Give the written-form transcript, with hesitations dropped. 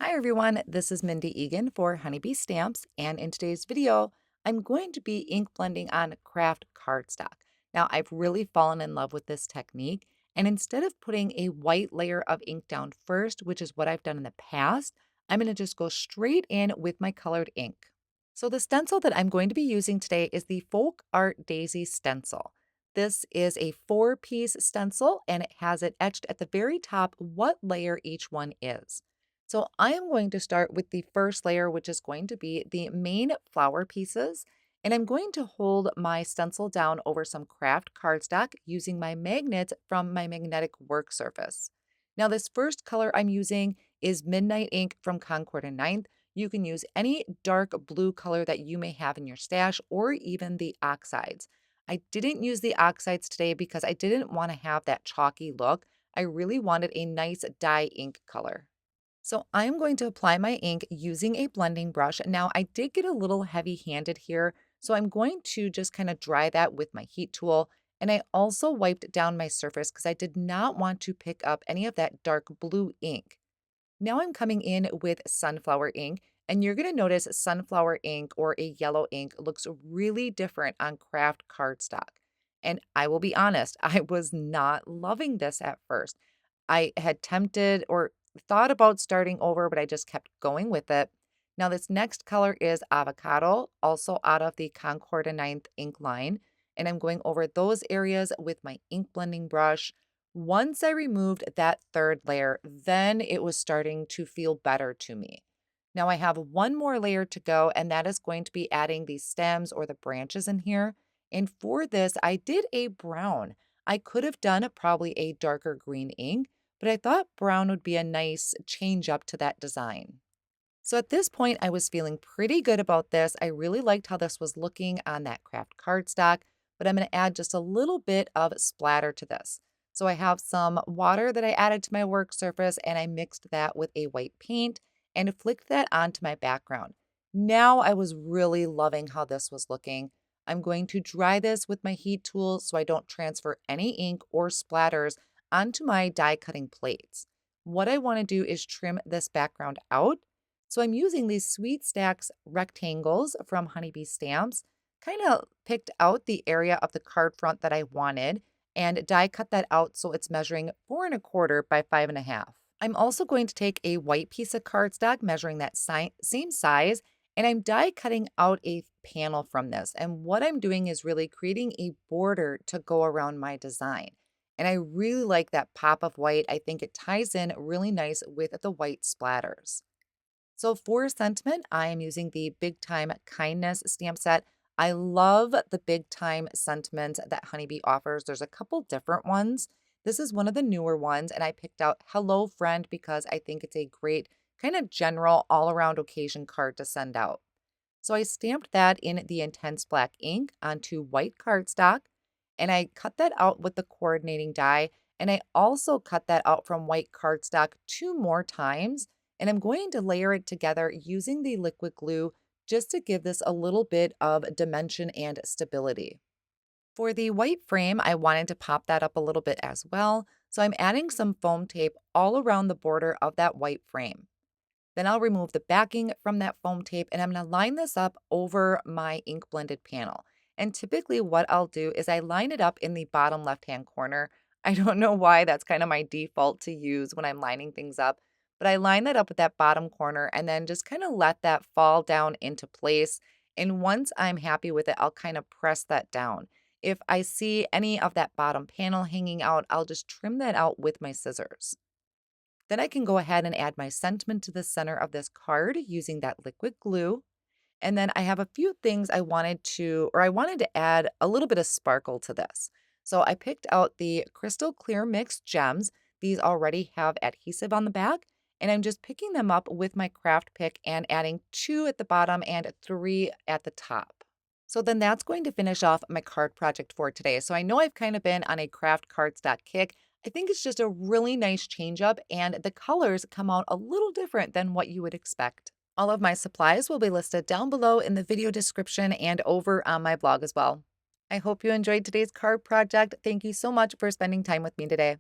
Hi everyone, this is Mindy Egan for Honeybee Stamps, and in today's video, I'm going to be ink blending on craft cardstock. Now, I've really fallen in love with this technique, and instead of putting a white layer of ink down first, which is what I've done in the past, I'm going to just go straight in with my colored ink. So the stencil that I'm going to be using today is the Folk Art Daisy stencil. This is a 4-piece stencil, and it has it etched at the very top what layer each one is. So I am going to start with the first layer, which is going to be the main flower pieces. And I'm going to hold my stencil down over some craft cardstock using my magnets from my magnetic work surface. Now, this first color I'm using is Midnight Ink from Concord and Ninth. You can use any dark blue color that you may have in your stash or even the oxides. I didn't use the oxides today because I didn't want to have that chalky look. I really wanted a nice dye ink color. So I'm going to apply my ink using a blending brush. Now I did get a little heavy handed here, so I'm going to just kind of dry that with my heat tool. And I also wiped down my surface because I did not want to pick up any of that dark blue ink. Now I'm coming in with sunflower ink, and you're going to notice sunflower ink or a yellow ink looks really different on craft cardstock. And I will be honest, I was not loving this at first. I had tempted or thought about starting over, but I just kept going with it. Now, this next color is avocado, also out of the Concord and Ninth ink line. And I'm going over those areas with my ink blending brush. Once I removed that third layer, then it was starting to feel better to me. Now I have one more layer to go, and that is going to be adding the stems or the branches in here. And for this, I did a brown. I could have done probably a darker green ink, but I thought brown would be a nice change up to that design. So at this point, I was feeling pretty good about this. I really liked how this was looking on that craft cardstock, but I'm going to add just a little bit of splatter to this. So I have some water that I added to my work surface, and I mixed that with a white paint and flicked that onto my background. Now I was really loving how this was looking. I'm going to dry this with my heat tool so I don't transfer any ink or splatters onto my die cutting plates. What I want to do is trim this background out, so I'm using these Sweet Stacks rectangles from Honeybee Stamps, kind of picked out the area of the card front that I wanted and die cut that out so it's measuring 4 1/4 by 5 1/2. I'm also going to take a white piece of cardstock measuring that same size, and I'm die cutting out a panel from this. And what I'm doing is really creating a border to go around my design. And I really like that pop of white. I think it ties in really nice with the white splatters. So for sentiment, I am using the Big Time Kindness stamp set. I love the Big Time sentiment that Honeybee offers. There's a couple different ones. This is one of the newer ones, and I picked out Hello Friend because I think it's a great kind of general all around occasion card to send out. So I stamped that in the intense black ink onto white cardstock, and I cut that out with the coordinating die. And I also cut that out from white cardstock 2 more times. And I'm going to layer it together using the liquid glue just to give this a little bit of dimension and stability. For the white frame, I wanted to pop that up a little bit as well. So I'm adding some foam tape all around the border of that white frame. Then I'll remove the backing from that foam tape, and I'm going to line this up over my ink blended panel. And typically what I'll do is I line it up in the bottom left-hand corner. I don't know why that's kind of my default to use when I'm lining things up, but I line that up at that bottom corner and then just kind of let that fall down into place. And once I'm happy with it, I'll kind of press that down. If I see any of that bottom panel hanging out, I'll just trim that out with my scissors. Then I can go ahead and add my sentiment to the center of this card using that liquid glue. And then I have a few things I wanted to add a little bit of sparkle to this. So I picked out the Crystal Clear Mix Gems. These already have adhesive on the back, and I'm just picking them up with my craft pick and adding 2 at the bottom and 3 at the top. So then that's going to finish off my card project for today. So I know I've kind of been on a craft cardstock kick. I think it's just a really nice change up, and the colors come out a little different than what you would expect. All of my supplies will be listed down below in the video description and over on my blog as well. I hope you enjoyed today's card project. Thank you so much for spending time with me today.